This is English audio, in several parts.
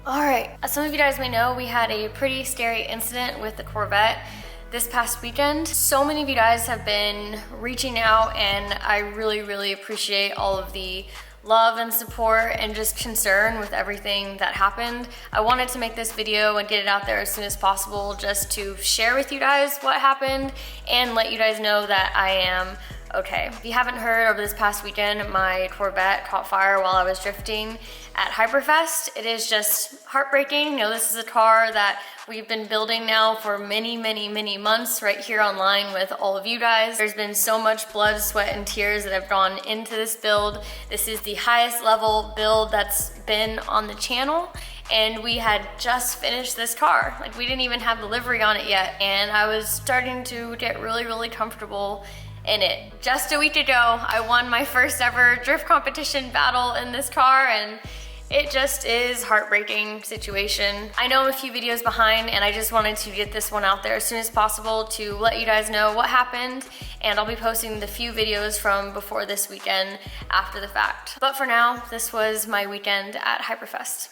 Alright, as some of you guys may know, we had a pretty scary incident with the Corvette this past weekend. So many of you guys have been reaching out, and I really appreciate all of the love and support and just concern with everything that happened. I wanted to make this video and get it out there as soon as possible just to share with you guys what happened and let you guys know that I am okay. If you haven't heard, over this past weekend, my Corvette caught fire while I was drifting at Hyperfest. It is just heartbreaking. You know, this is a car that we've been building now for many months right here online with all of you guys. There's been so much blood, sweat, and tears that have gone into this build. This is the highest level build that's been on the channel. And we had just finished this car. Like, we didn't even have the livery on it yet. And I was starting to get really comfortable in it. Just a week ago, I won my first ever drift competition battle in this car, and it just is a heartbreaking situation. I know I'm a few videos behind, and I just wanted to get this one out there as soon as possible to let you guys know what happened, and I'll be posting the few videos from before this weekend after the fact. But for now, this was my weekend at Hyperfest.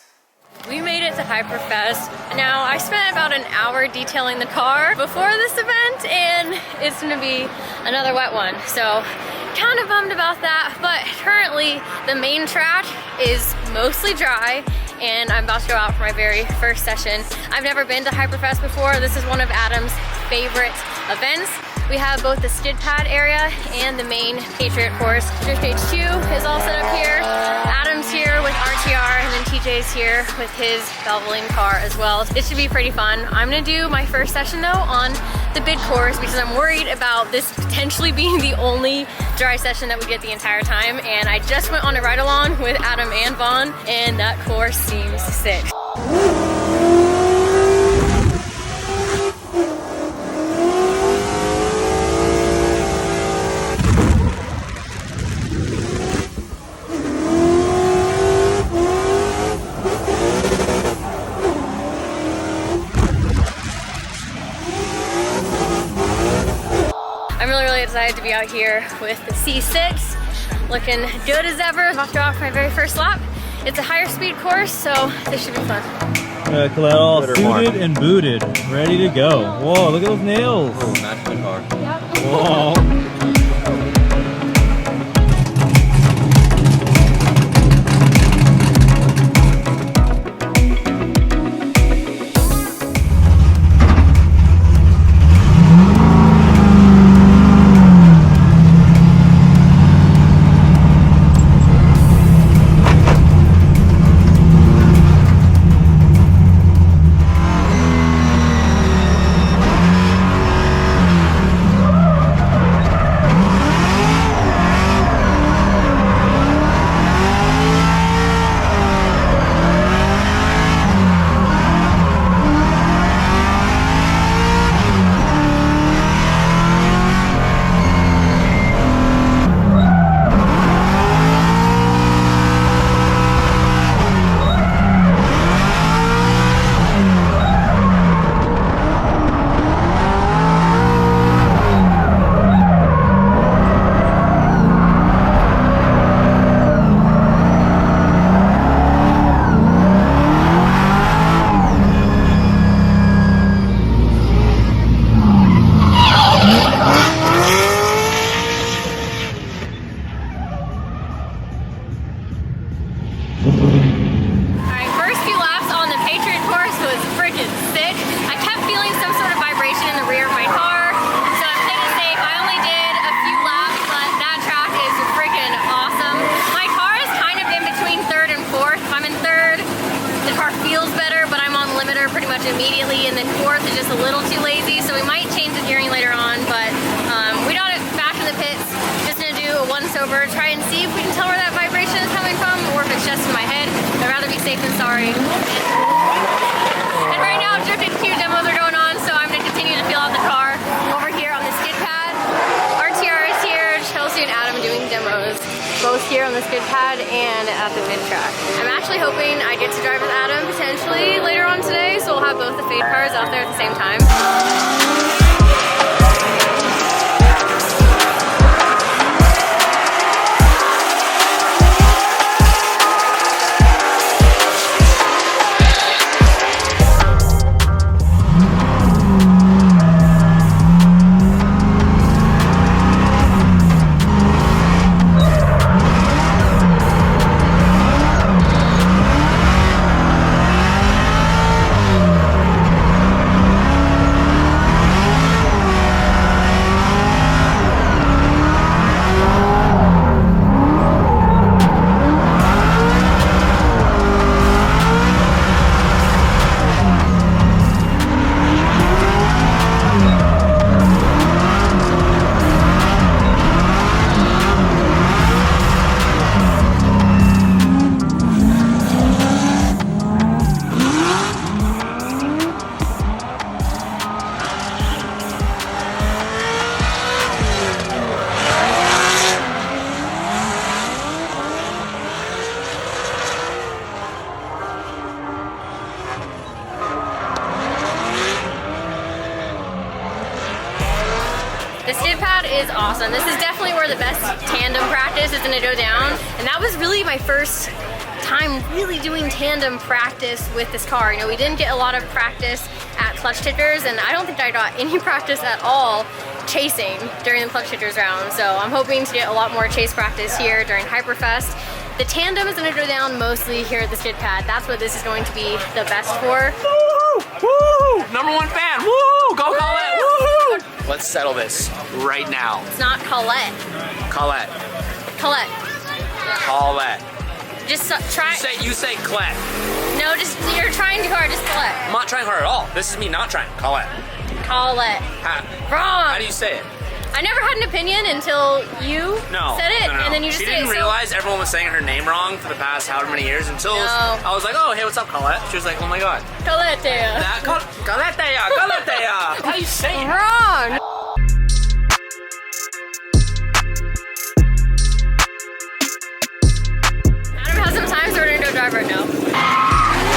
We made it to Hyperfest. Now, I spent about an hour detailing the car before this event, and it's gonna be another wet one. So, kind of bummed about that, but currently the main track is mostly dry, and I'm about to go out for my very first session. I've never been to Hyperfest before. This is one of Adam's favorite events. We have both the skid pad area and the main Patriot course. Drift HQ is all set up here. Adam's here with RTR, and then TJ's here with his Valvoline car as well. It should be pretty fun. I'm gonna do my first session though on the bid course because I'm worried about this potentially being the only dry session that we get the entire time. And I just went on a ride along with Adam and Vaughn, and that course seems sick. I'm really excited to be out here with the C6, looking good as ever. I'm about to go out for my very first lap. It's a higher speed course, so this should be fun. Collette all suited and booted, ready to go. Whoa, look at those nails. Oh, match my car. Yep. Whoa. Immediately, and then fourth is just a little too lazy, so we might change the gearing later on, but we got it back in the pits. Just gonna do a once over, try and see if we can tell where that vibration is coming from, or if it's just in my head. I'd rather be safe than sorry. And right now, Drift HQ demos are going on, so I'm gonna continue to feel out the car. Over here on the skid pad, RTR is here, Chelsea and Adam doing demos, both here on the skid pad and at the bid track. I'm actually hoping I get to drive with Adam potentially later on today, so we'll have both the fade cars out there at the same time. is awesome. This is definitely where the best tandem practice is gonna go down. And that was really my first time really doing tandem practice with this car. You know, we didn't get a lot of practice at clutch kickers, and I don't think I got any practice at all chasing during the clutch kickers round. So I'm hoping to get a lot more chase practice here during Hyperfest. The tandem is gonna go down mostly here at the skid pad. That's what this is going to be the best for. Woo! Woo! #1 fan! Woo! Go Collette! Woohoo! Let's settle this right now. It's not Collette. Collette. Collette. Collette. Just try. You say Collette. No, just, you're trying too hard, just Collette. I'm not trying hard at all. This is me not trying. Collette. Collette. How Wrong. do you say it? I never had an opinion until you said it, no. and then you just She said it. didn't realize everyone was saying her name wrong for the past however many years until No. I was like, oh, hey, what's up, Collette? She was like, oh my god. Collette. Collette. How do you say it? Wrong. Adam has some time, so we're gonna go drive right now.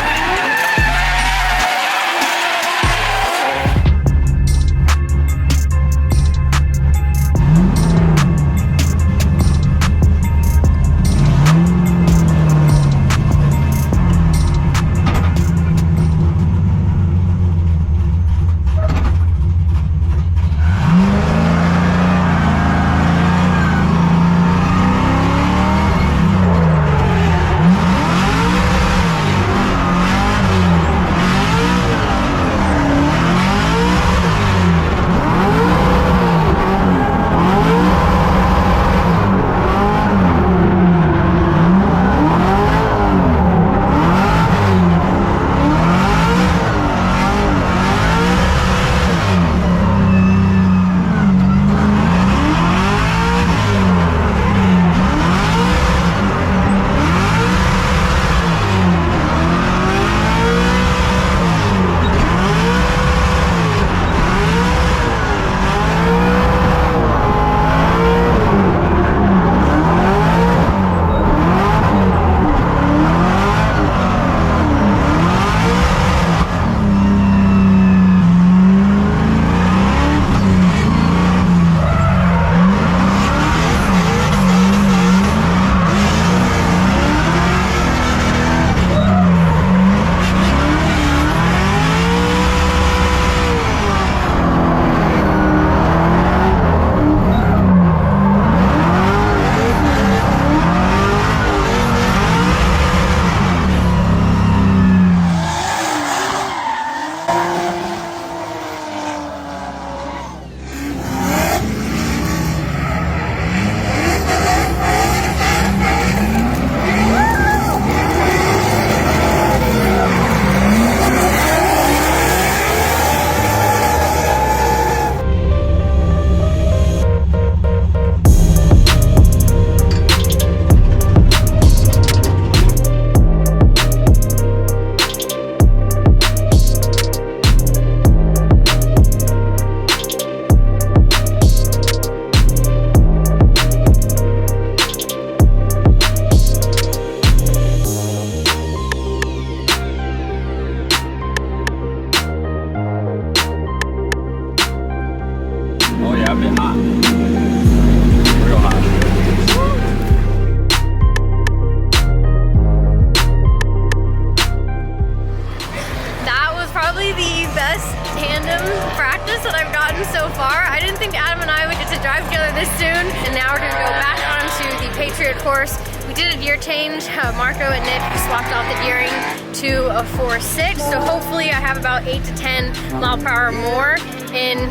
so far. I didn't think Adam and I would get to drive together this soon, and now we're gonna go back onto the Patriot course. We did a gear change. Marco and Nick swapped off the gearing to a 4.6, so hopefully I have about 8 to 10 mile per hour more in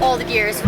all the gears.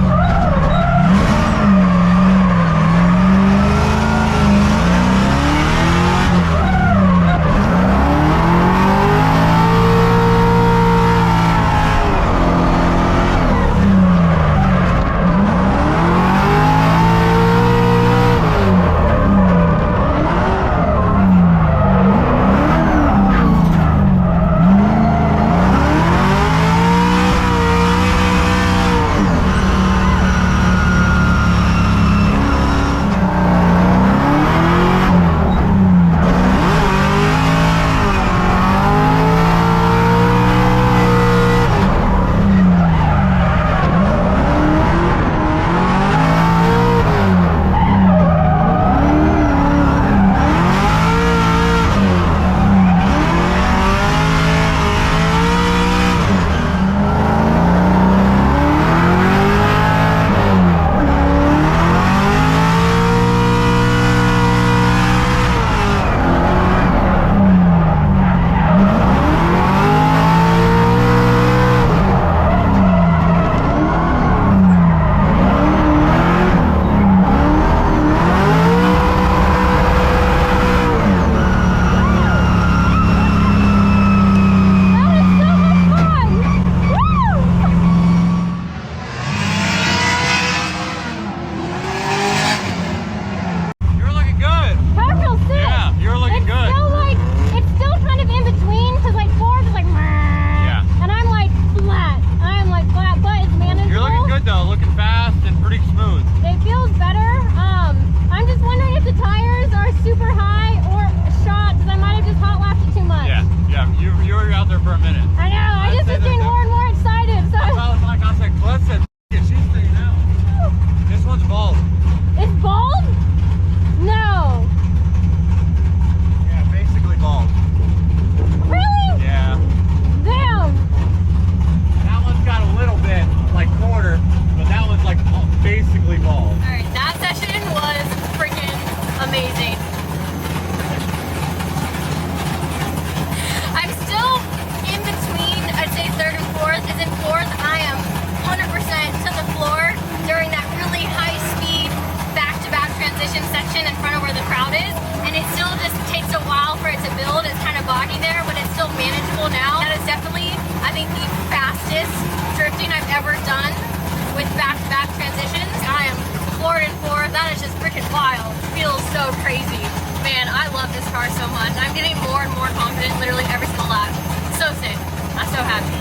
ever done with back-to-back transitions. I am floored and floored. That is just freaking wild. Feels so crazy. Man, I love this car so much. I'm getting more and more confident literally every single lap. So sick. I'm so happy.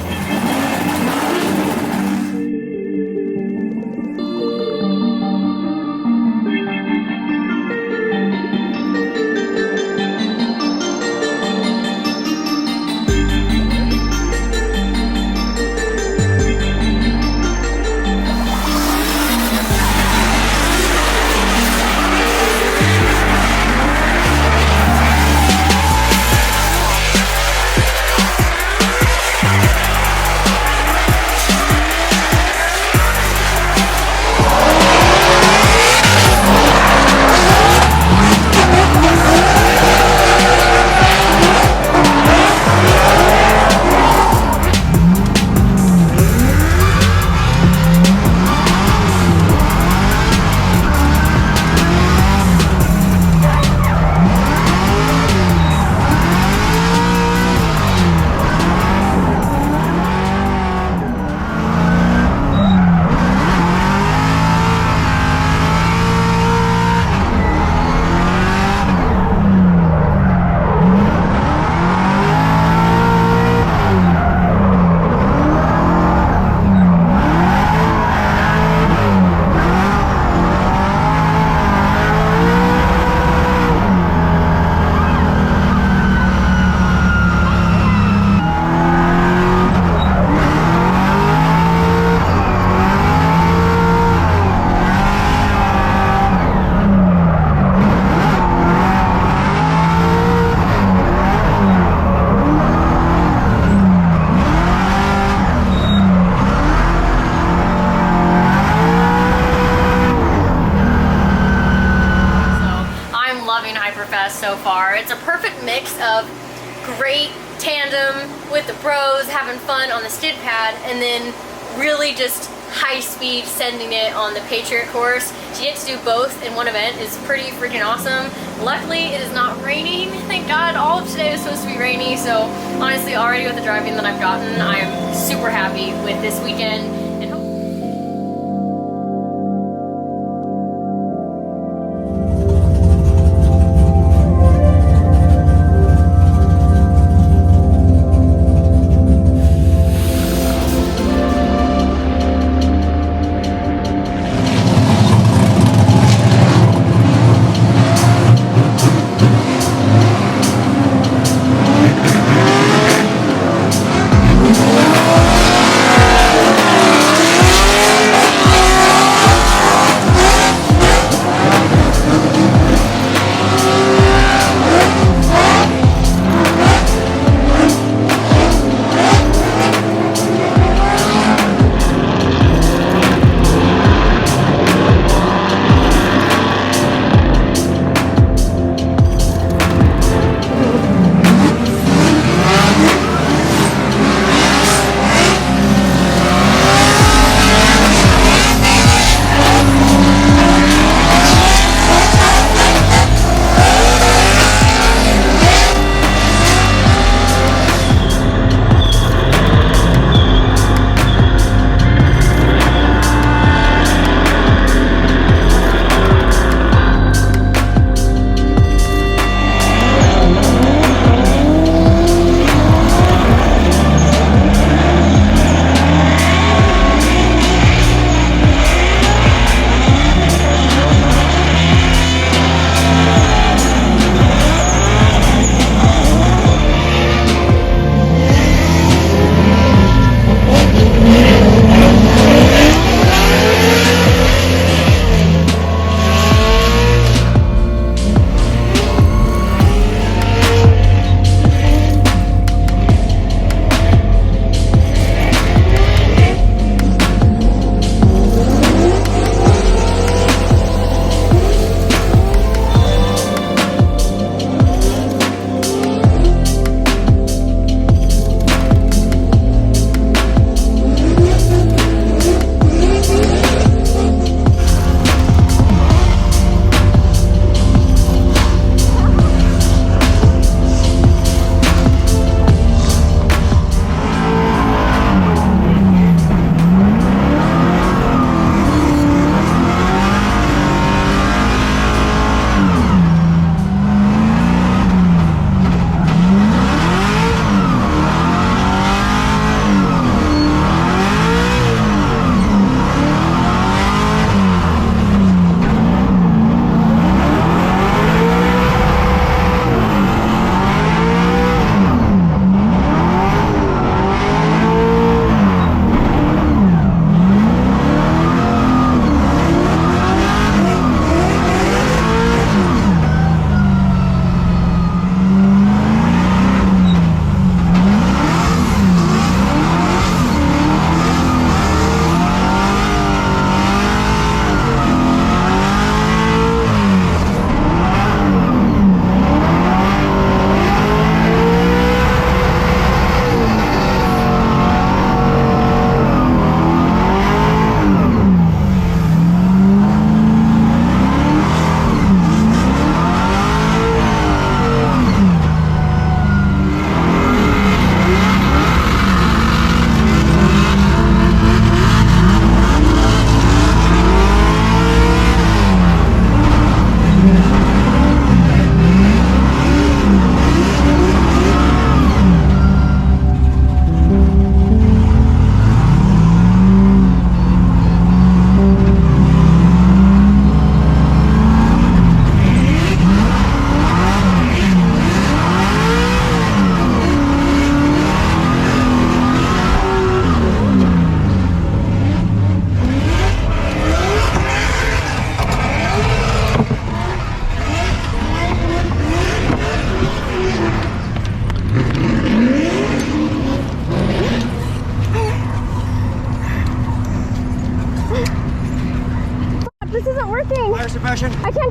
Hyperfest so far. It's a perfect mix of great tandem with the bros, having fun on the skid pad, and then really just high speed sending it on the Patriot course. To get to do both in one event is pretty freaking awesome. Luckily, it is not raining. Thank God. All of today was supposed to be rainy, so honestly, already with the driving that I've gotten, I am super happy with this weekend.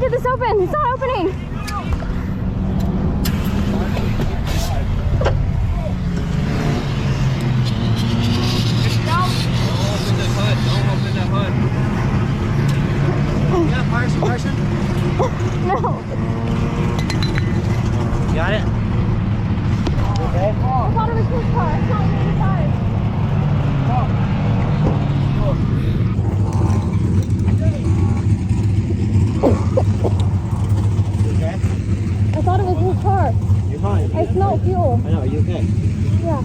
get this open. It's not opening. No. Got it? Okay. I thought it was his car. It's not even inside. Okay. I thought it was his car. You're fine. I smell fuel. I know, are you okay? Yeah.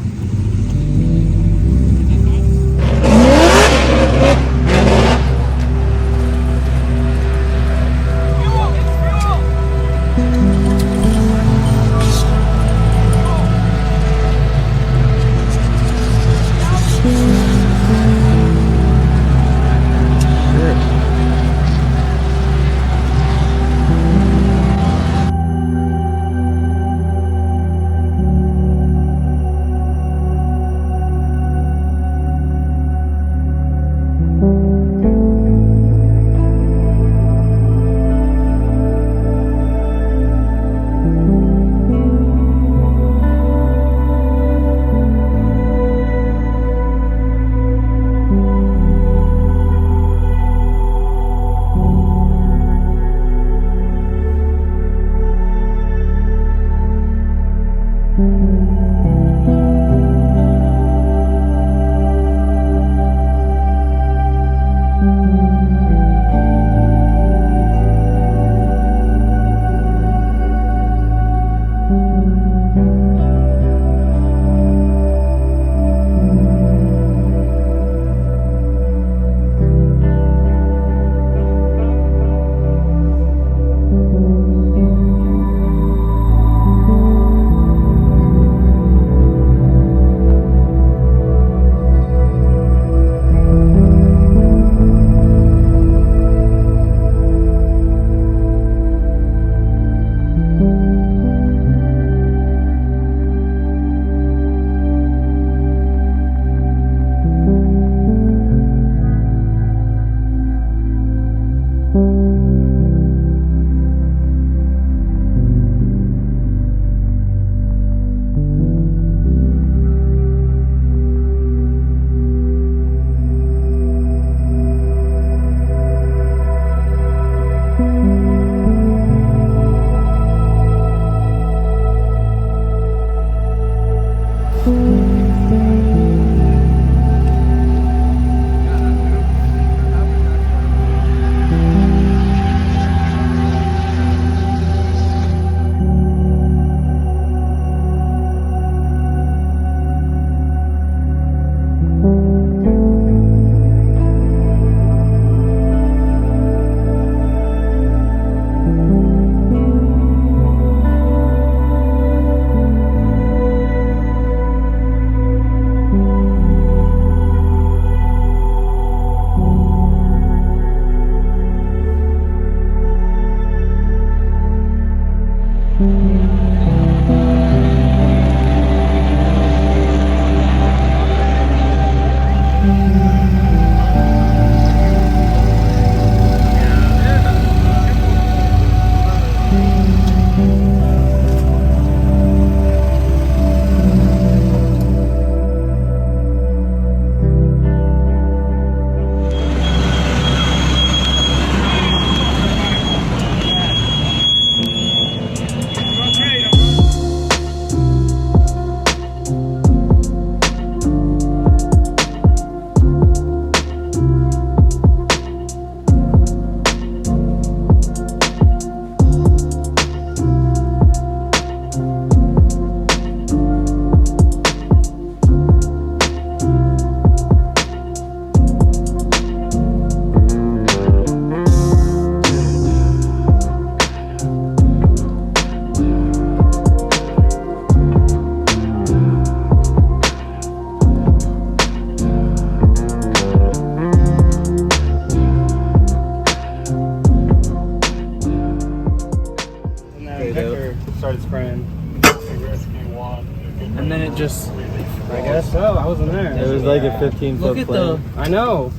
started spraying. And then it just, I guess so, I wasn't there. It was like a 15-foot plane. I know.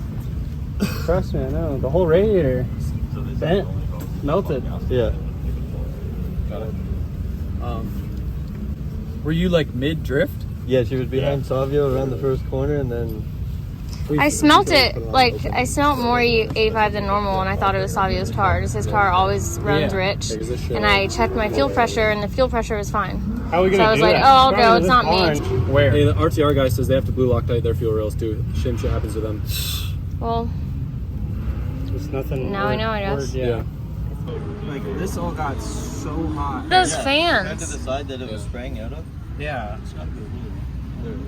Trust me, I know. The whole radiator bent. Melted. Yeah. Got it. Were you like mid drift? Yeah, she was behind Savio around the first corner, and then... I smelt it, like, I smelt more 85 than normal, and I thought it was Savio's car. Just his car always runs rich. And I checked my fuel pressure, and the fuel pressure was fine. How are we So gonna I was do like, that? oh, I'll go, it's not me. Where? Hey, the RTR guy says they have to blue Loctite their fuel rails too. Shame shit happens to them. Well, There's nothing. now I know, I guess. Yeah. Like, this all got so hot. Those To the fans. side that it was spraying out of? Yeah.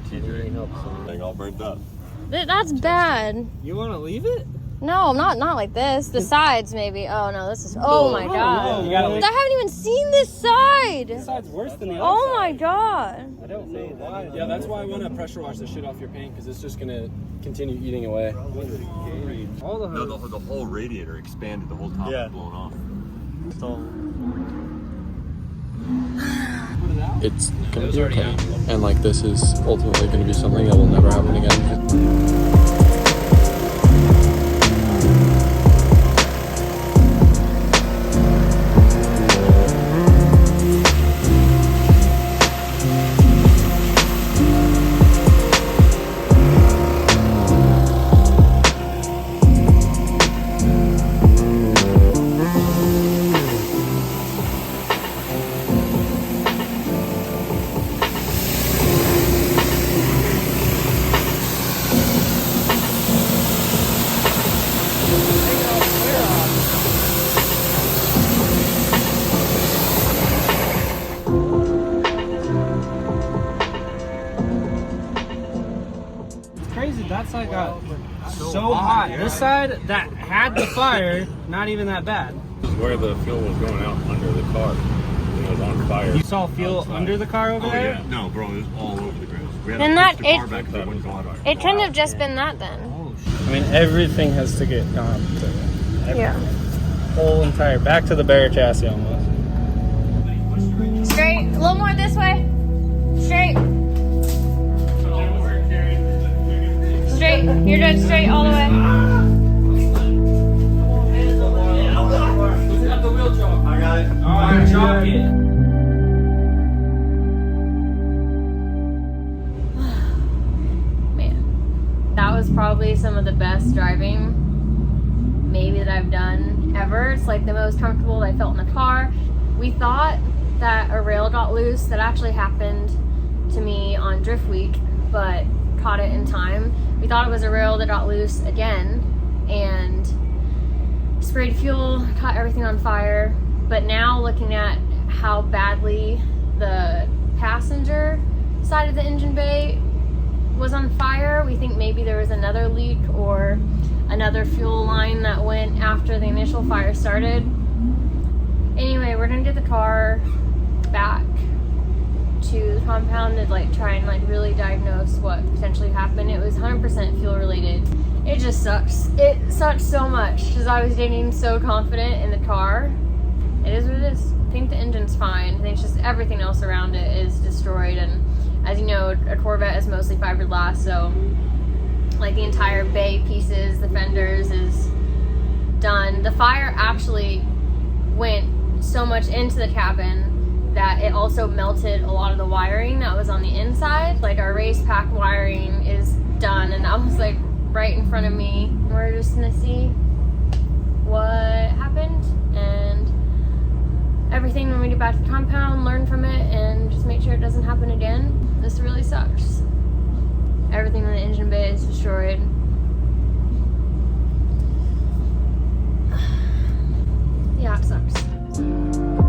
Thing all burnt up. That's bad. You want to leave it? No, not like this. The sides, maybe. Oh, no, this is... Oh, my God. You gotta I haven't even seen this side. This side's worse than the other Oh, side. my God. I don't say that. Yeah, that's why I want to pressure wash the shit off your paint because it's just gonna continue eating away. All the No, the whole radiator expanded, the whole top was blown off. It's gonna be okay. And like this is ultimately gonna be something that will never happen again. crazy. That side got so hot. This side that had the fire, not even that bad. Where the fuel was going out under the car. It was on fire. You saw fuel under the car over there? Yeah. No, bro, it was all over the ground. We had Then to that- push the car it- back so it wouldn't go on fire. It couldn't have just been that then. I mean, everything has to get gone. Yeah. Whole entire, back to the bare chassis almost. Straight. A little more this way. Straight. Straight. You're dead straight all the way. I got it. Alright, chalk it. Man, that was probably some of the best driving maybe that I've done ever. It's like the most comfortable I felt in the car. We thought that a rail got loose. That actually happened to me on Drift Week, but caught it in time. We thought it was a rail that got loose again and sprayed fuel, caught everything on fire. But now looking at how badly the passenger side of the engine bay was on fire, we think maybe there was another leak or another fuel line that went after the initial fire started. Anyway, we're gonna get the car back to the compound to like try and like really diagnose what potentially happened. It was 100% fuel related. It just sucks. It sucks so much because I was getting so confident in the car. It is what it is. I think the engine's fine. I think it's just everything else around it is destroyed. And as you know, a Corvette is mostly fiberglass, so like the entire bay pieces, the fenders is done. The fire actually went so much into the cabin that it also melted a lot of the wiring that was on the inside. Like our race pack wiring is done, and that was like right in front of me. We're just gonna see what happened and everything when we get back to the compound, learn from it, and just make sure it doesn't happen again. This really sucks. Everything in the engine bay is destroyed. Yeah, it sucks.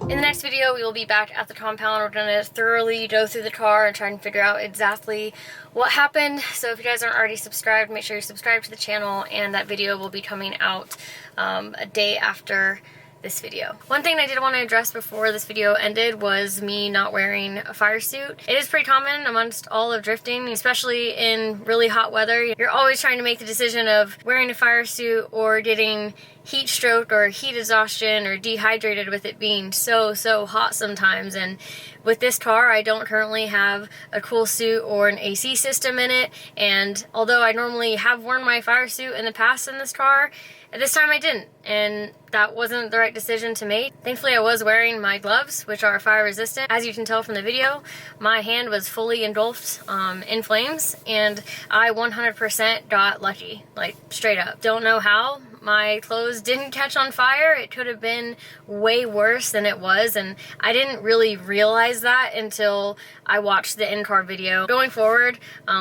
In the next video, we will be back at the compound. We're gonna thoroughly go through the car and try and figure out exactly what happened. So if you guys aren't already subscribed, make sure you subscribe to the channel, and that video will be coming out a day after this video. One thing I did want to address before this video ended was me not wearing a fire suit. It is pretty common amongst all of drifting, especially in really hot weather. You're always trying to make the decision of wearing a fire suit or getting heat stroke or heat exhaustion or dehydrated with it being so hot sometimes. And with this car, I don't currently have a cool suit or an AC system in it, and although I normally have worn my fire suit in the past in this car, at this time I didn't, and that wasn't the right decision to make. Thankfully I was wearing my gloves, which are fire resistant. As you can tell from the video, my hand was fully engulfed in flames, and I 100% got lucky, like straight up. Don't know how my clothes didn't catch on fire. It could have been way worse than it was, and I didn't really realize that until I watched the in-car video. Going forward,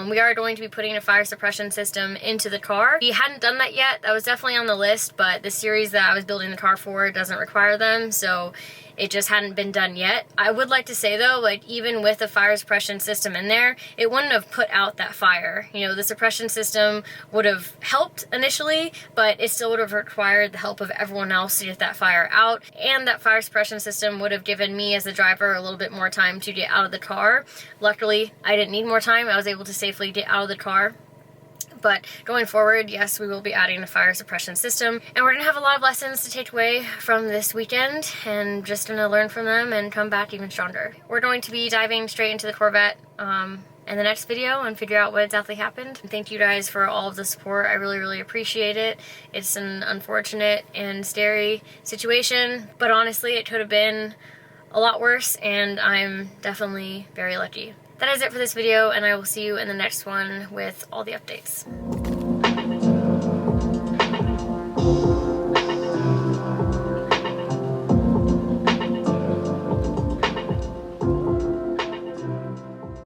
we are going to be putting a fire suppression system into the car. We hadn't done that yet. That was definitely on the list, but the series that I was building the car for doesn't require them, so it just hadn't been done yet. I would like to say though, like even with the fire suppression system in there, it wouldn't have put out that fire. You know, the suppression system would have helped initially, but it still would have required the help of everyone else to get that fire out, and that fire suppression system would have given me as the driver a little bit more time to get out of the car. Luckily, I didn't need more time. I was able to safely get out of the car. But going forward, yes, we will be adding a fire suppression system, and we're gonna have a lot of lessons to take away from this weekend and just gonna learn from them and come back even stronger. We're going to be diving straight into the Corvette in the next video and figure out what exactly happened. And thank you guys for all of the support. I really appreciate it. It's an unfortunate and scary situation, but honestly, it could have been a lot worse, and I'm definitely very lucky. That is it for this video, and I will see you in the next one with all the updates.